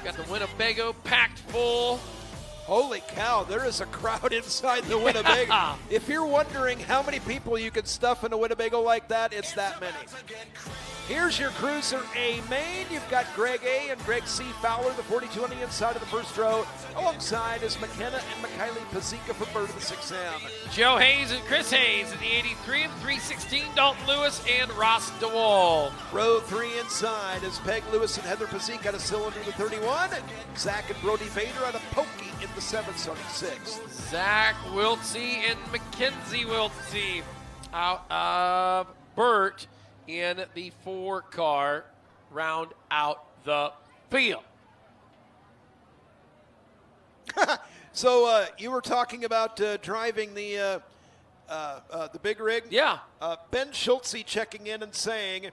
Got the Winnebago packed full. Holy cow, there is a crowd inside the Winnebago. If you're wondering how many people you can stuff in a Winnebago like that, it's that many. Here's your Cruiser A main. You've got Greg A. and Greg C. Fowler, the 42 on the inside of the first row. Alongside is McKenna and Mikhaili Pazika for Bird of the 6M. Joe Hayes and Chris Hayes in the 83 and 316. Dalton Lewis and Ross DeWall. Row 3 inside is Peg Lewis and Heather Pazika out of cylinder the 31. Zach and Brody Vader out of Pokey in the 776. Zach Wiltsey and Mackenzie Wiltsey out of Burt in the 4-car, round out the field. So you were talking about driving the big rig? Yeah. Ben Schultze checking in and saying,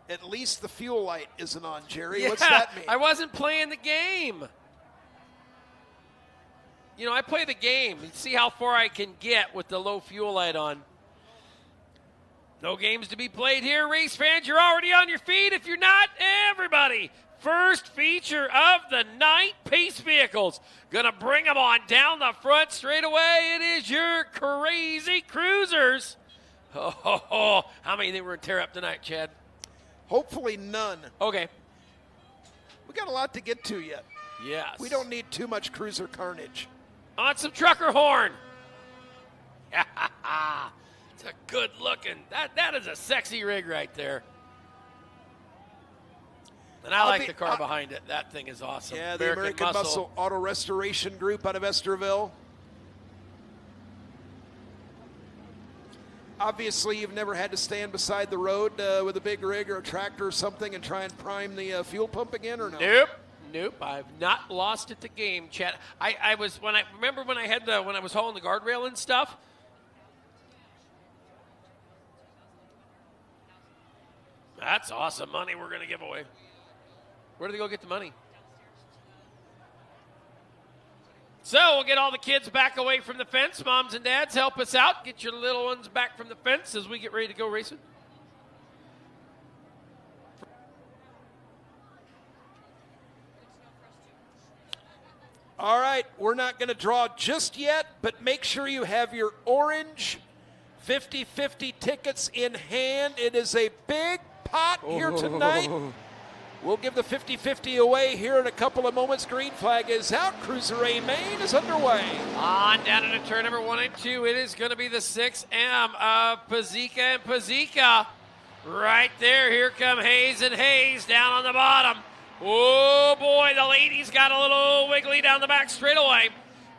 at least the fuel light isn't on, Jerry. What's that mean? I wasn't playing the game. You know, I play the game and see how far I can get with the low fuel light on. No games to be played here, race fans. You're already on your feet. If you're not, everybody. First feature of the night, Pace Vehicles. Gonna bring them on down the front straight away. It is your Crazy Cruisers. Oh, how many they were going to tear up tonight, Chad? Hopefully none. Okay. We got a lot to get to yet. Yes. We don't need too much cruiser carnage. On some trucker horn. It's a good looking. That is a sexy rig right there. And I like the car behind it. That thing is awesome. Yeah, the American Muscle Auto Restoration Group out of Esterville. Obviously, you've never had to stand beside the road with a big rig or a tractor or something and try and prime the fuel pump again, or no? Nope. I've not lost at the game, Chad. I was when I was hauling the guardrail and stuff. That's awesome money we're going to give away. Where do they go get the money? So we'll get all the kids back away from the fence. Moms and dads, help us out. Get your little ones back from the fence as we get ready to go racing. All right, we're not going to draw just yet, but make sure you have your orange 50-50 tickets in hand. It is a big pot here tonight. We'll give the 50-50 away here in a couple of moments. Green flag is out. Cruiser A main is underway. On down into turn number 1 and 2. It is going to be the 6M of Pazika and Pazika. Right there. Here come Hayes and Hayes down on the bottom. Oh, boy. The ladies got a little wiggly down the back straightaway.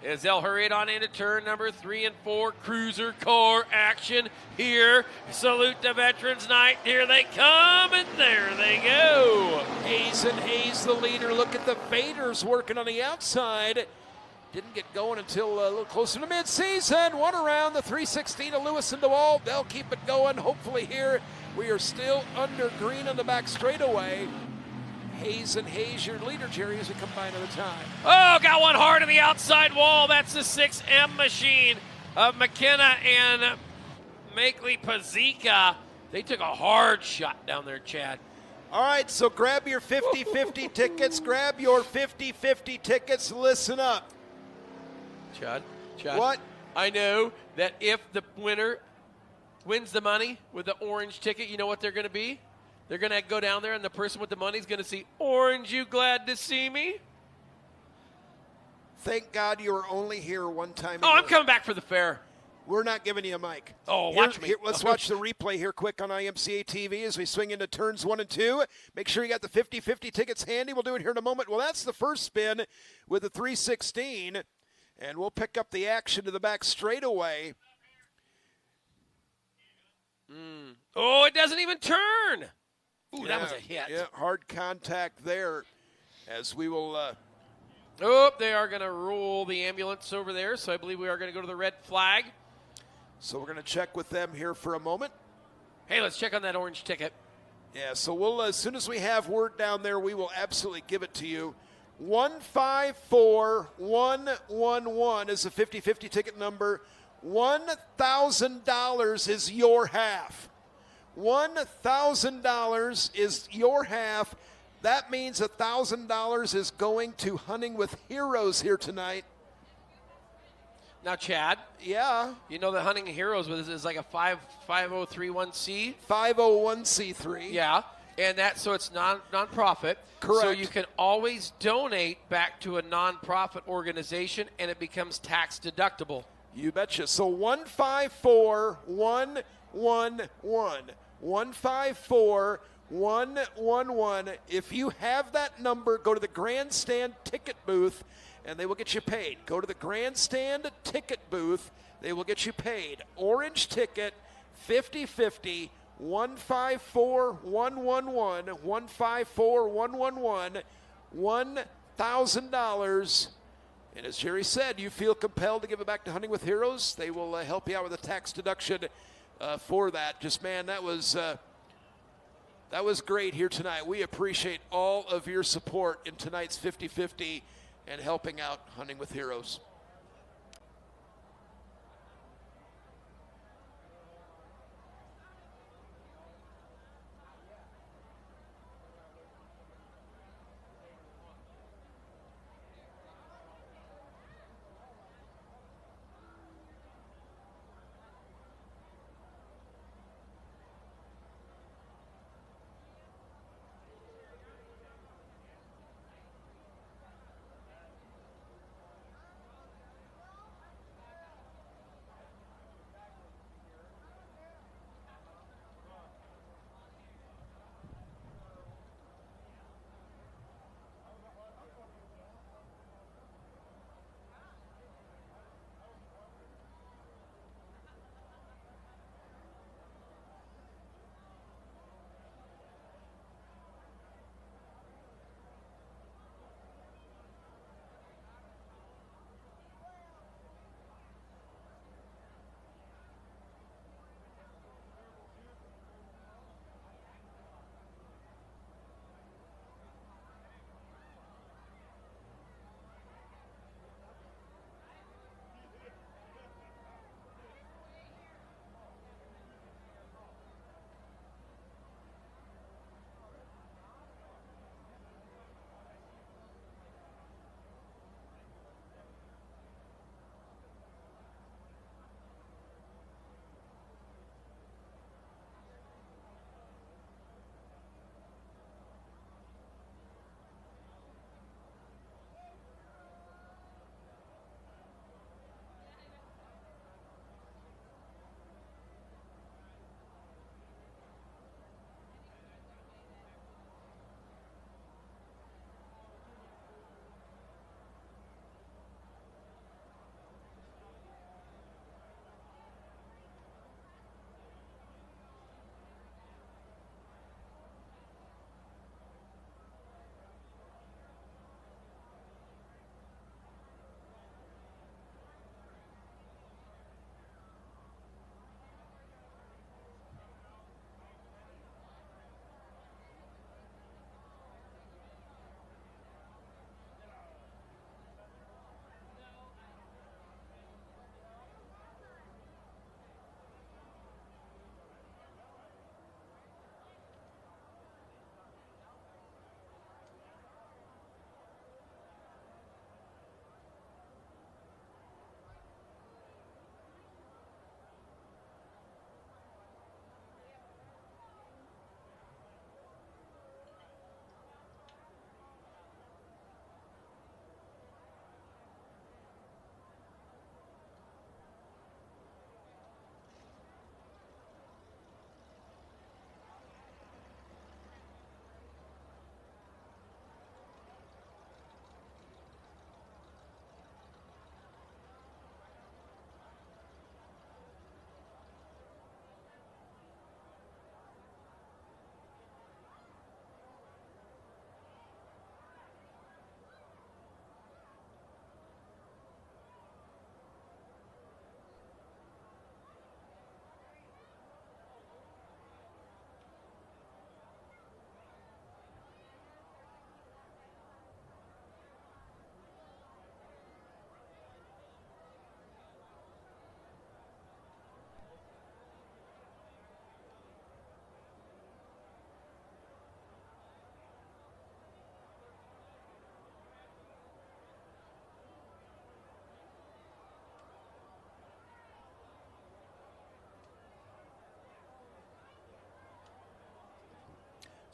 As they'll hurry it on into turn number 3 and 4. Cruiser car action here. Salute to Veterans Night. Here they come, and there they go. Hayes and Hayes, the leader. Look at the Vaders working on the outside. Didn't get going until a little closer to midseason. One around the 316 of Lewis and DeWalt. They'll keep it going. Hopefully here we are still under green on the back straightaway. Hayes and Hayes, your leader, Jerry, as we come by another time. Oh, got one hard on the outside wall. That's the 6M machine of McKenna and Mikhaili Pazika. They took a hard shot down there, Chad. All right, so grab your 50-50 tickets. Grab your 50-50 tickets. Listen up. Chad. What? I know that if the winner wins the money with the orange ticket, you know what they're going to be? They're going to go down there, and the person with the money is going to see, "Orange, you glad to see me?" Thank God you were only here one time. Oh, I'm coming back for the fair. We're not giving you a mic. Oh, watch me. Let's watch the replay here quick on IMCA TV as we swing into turns 1 and 2. Make sure you got the 50-50 tickets handy. We'll do it here in a moment. Well, that's the first spin with the 316, and we'll pick up the action to the back straightaway. Oh, it doesn't even turn. Ooh, that was a hit. Yeah, hard contact there as we will Oh, they are going to roll the ambulance over there, so I believe we are going to go to the red flag. So we're going to check with them here for a moment. Hey, let's check on that orange ticket. Yeah, so we'll as soon as we have word down there, we will absolutely give it to you. 154111 is the 50-50 ticket number. $1,000 is your half. $1,000 is your half. That means $1,000 is going to Hunting with Heroes here tonight. Now, Chad, Yeah, you know that Hunting Heroes is like a 5031C? 501c3. Yeah, and so it's non-profit. Correct. So you can always donate back to a non-profit organization, and it becomes tax deductible. You betcha. So 154111. 154111. If you have that number, go to the grandstand ticket booth and they will get you paid. Go to the grandstand ticket booth, they will get you paid. Orange ticket 5050 154111 154111 $1,000. And as Jerry said, you feel compelled to give it back to Hunting with Heroes, they will help you out with a tax deduction for that. Just, man, that was great here tonight. We appreciate all of your support in tonight's 50-50 and helping out Hunting with Heroes.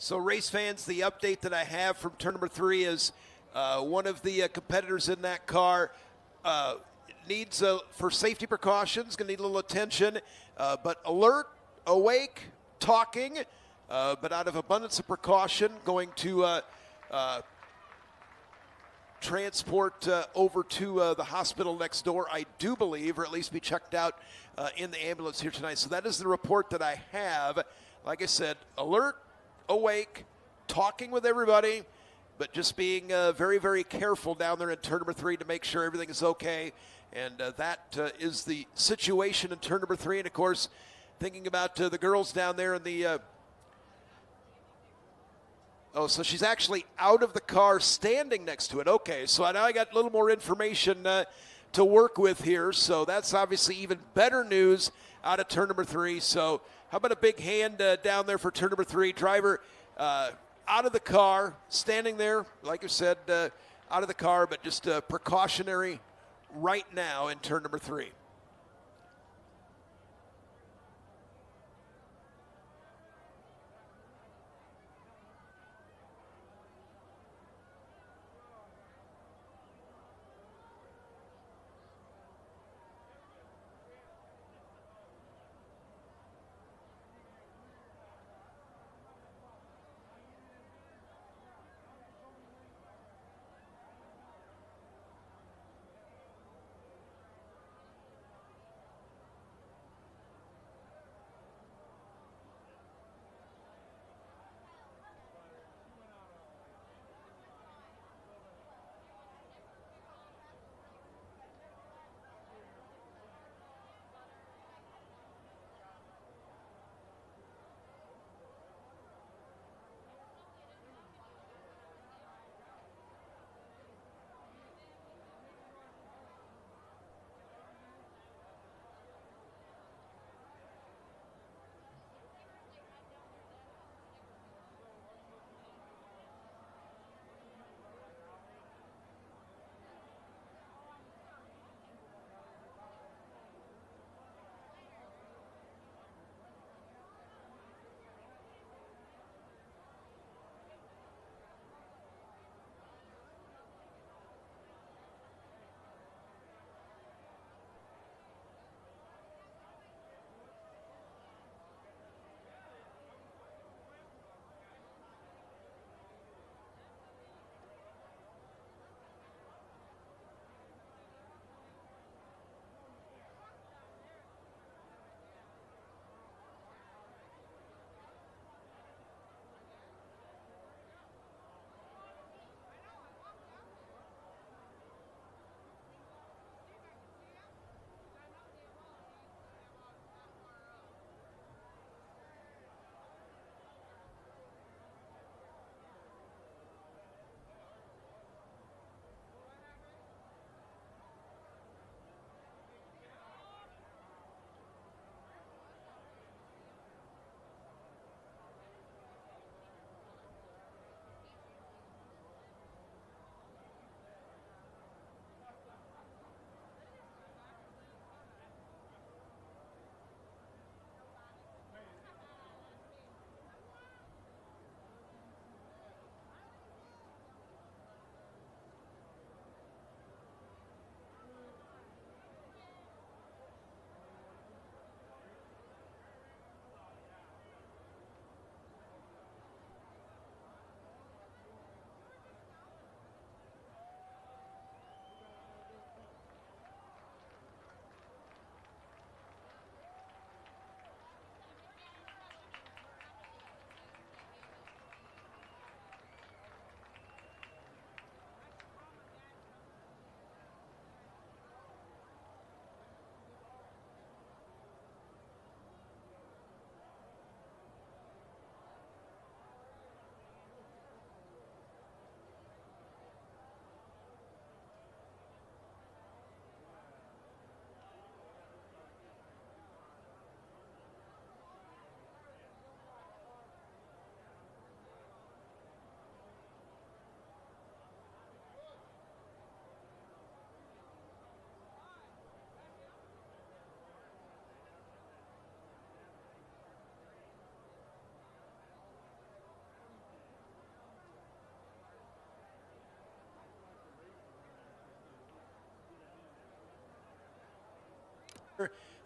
So, race fans, the update that I have from turn number 3 is one of the competitors in that car needs, for safety precautions, going to need a little attention, but alert, awake, talking, but out of abundance of precaution, going to transport over to the hospital next door, I do believe, or at least be checked out in the ambulance here tonight. So that is the report that I have. Like I said, alert, awake, talking with everybody, but just being very, very careful down there in turn number 3 to make sure everything is okay. And that is the situation in turn number 3. And, of course, thinking about the girls down there in the oh, so she's actually out of the car standing next to it. Okay, so now I got a little more information to work with here. So that's obviously even better news out of turn number 3. So how about a big hand down there for turn number 3? Driver out of the car, standing there, like I said, out of the car, but just precautionary right now in turn number 3.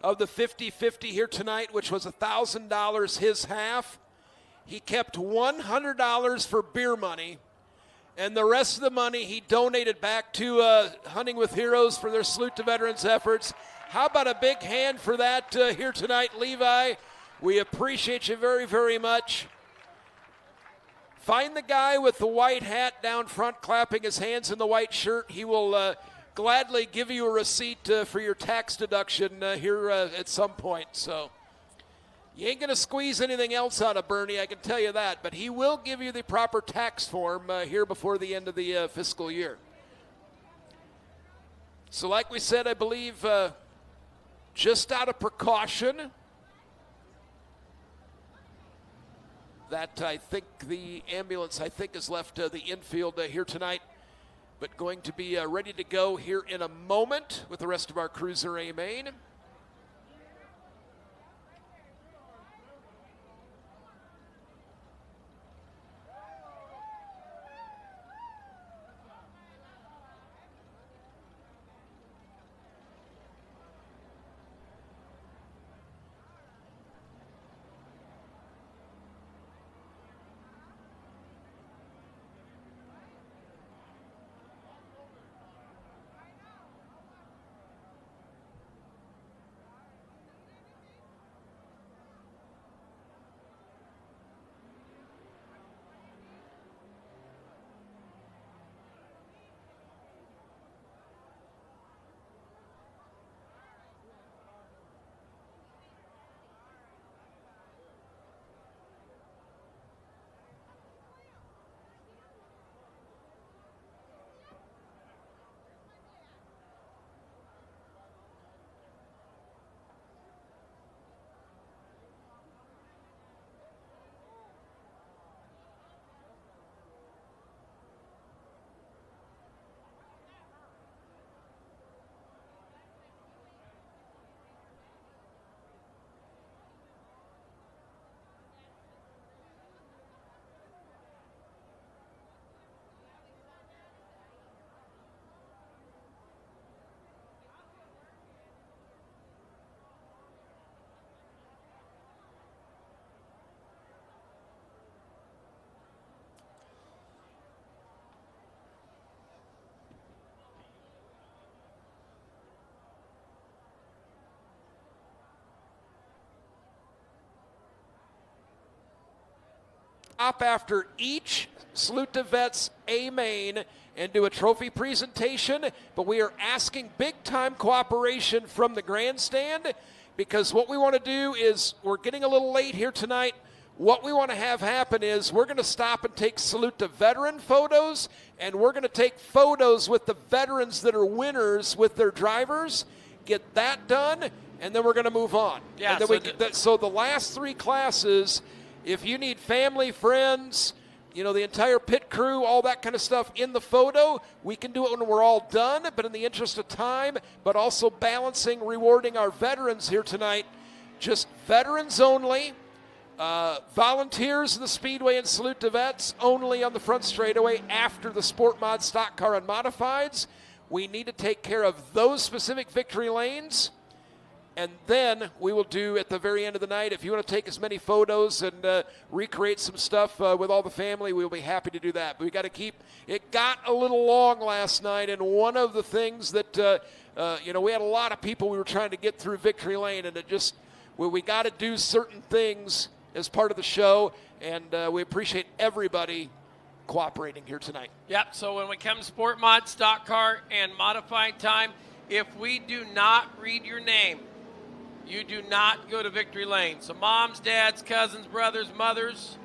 of the 50-50 here tonight, which was $1,000 his half. He kept $100 for beer money, and the rest of the money he donated back to Hunting with Heroes for their Salute to Veterans efforts. How about a big hand for that here tonight, Levi? We appreciate you very, very much. Find the guy with the white hat down front clapping his hands in the white shirt. He will gladly give you a receipt for your tax deduction here at some point. So you ain't going to squeeze anything else out of Bernie, I can tell you that. But he will give you the proper tax form here before the end of the fiscal year. So like we said, I believe just out of precaution, that I think the ambulance, has left the infield here tonight, but going to be ready to go here in a moment with the rest of our Cruiser A main. Stop after each Salute to Vets A main and do a trophy presentation, but we are asking big-time cooperation from the grandstand, because what we want to do is, we're getting a little late here tonight. What we want to have happen is we're going to stop and take Salute to Veteran photos, and we're going to take photos with the veterans that are winners with their drivers, get that done, and then we're going to move on. Yeah, and then so the last three classes, if you need family, friends, you know, the entire pit crew, all that kind of stuff in the photo, we can do it when we're all done, but in the interest of time, but also balancing, rewarding our veterans here tonight, just veterans only, volunteers in the Speedway and Salute to Vets only on the front straightaway after the Sport Mod Stock Car and Modifieds. We need to take care of those specific victory lanes. And then we will do at the very end of the night, if you want to take as many photos and recreate some stuff with all the family, we'll be happy to do that. But we got to keep, it got a little long last night, and one of the things that, we had a lot of people we were trying to get through Victory Lane, and it just, we got to do certain things as part of the show, and we appreciate everybody cooperating here tonight. Yep, so when we come to Sport Mod, Stock Car, and Modified Time, if we do not read your name, you do not go to Victory Lane. So moms, dads, cousins, brothers, mothers,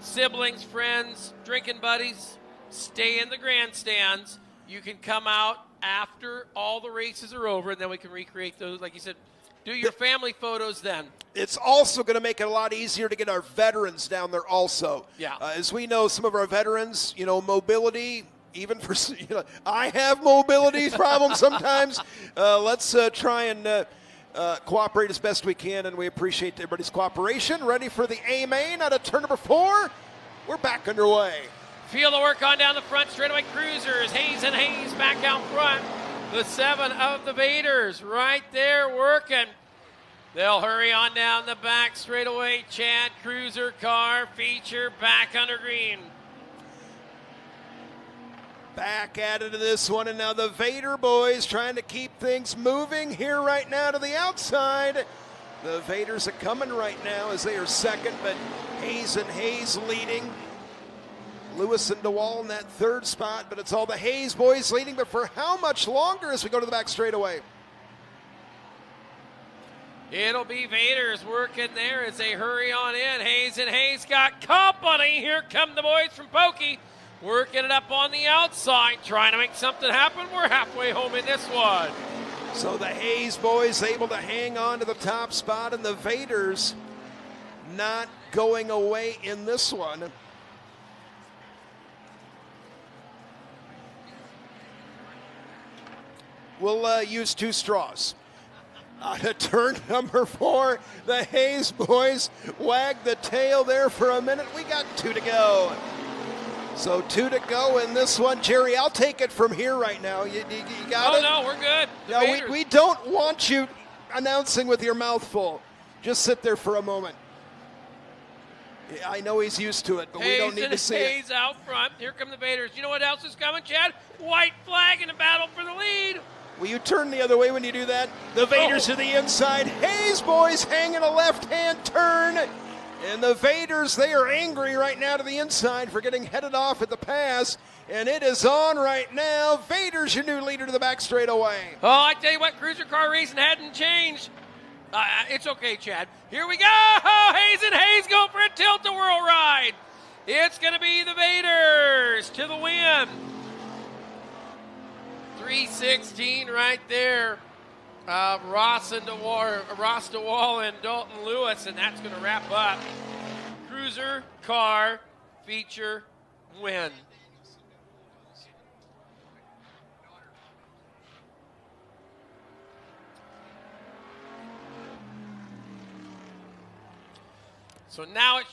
siblings, friends, drinking buddies, stay in the grandstands. You can come out after all the races are over, and then we can recreate those. Like you said, do your family photos then. It's also going to make it a lot easier to get our veterans down there also. Yeah. As we know, some of our veterans, mobility, even for, I have mobility problems sometimes. Let's try and cooperate as best we can, and we appreciate everybody's cooperation. Ready for the A main out of turn number 4. We're back underway. Feel the work on down the front straightaway. Cruisers, Hayes and Hayes back out front. The 7 of the Vaders right there working. They'll hurry on down the back straightaway. Chad, Cruiser, Car, Feature, back under green. Back at it to this one, and now the Vader boys trying to keep things moving here right now to the outside. The Vaders are coming right now as they are second, but Hayes and Hayes leading. Lewis and DeWall in that third spot, but it's all the Hayes boys leading, but for how much longer as we go to the back straightaway? It'll be Vaders working there as they hurry on in. Hayes and Hayes got company. Here come the boys from Pokey, working it up on the outside, trying to make something happen. We're halfway home in this one. So the Hayes boys able to hang on to the top spot, and the Vaders not going away in this one. We'll use 2 straws. To turn number 4, the Hayes boys wag the tail there for a minute. We got 2 to go. So 2 to go in this one. Jerry, I'll take it from here right now. You got it? Oh, no, we're good. No, we don't want you announcing with your mouth full. Just sit there for a moment. Yeah, I know he's used to it, but we don't need to see it. Hayes out front. Here come the Vaders. You know what else is coming, Chad? White flag in the battle for the lead. Will you turn the other way when you do that? The Vaders to the inside. Hayes boys hanging a left-hand turn. And the Vaders, they are angry right now to the inside for getting headed off at the pass. And it is on right now. Vaders, your new leader to the back straightaway. Oh, I tell you what, cruiser car racing hadn't changed. It's okay, Chad. Here we go. Hayes and Hayes go for a tilt-a-whirl ride. It's going to be the Vaders to the win. 3:16 right there. Ross DeWall and Dalton Lewis, and that's going to wrap up Cruiser Car Feature win. So now it's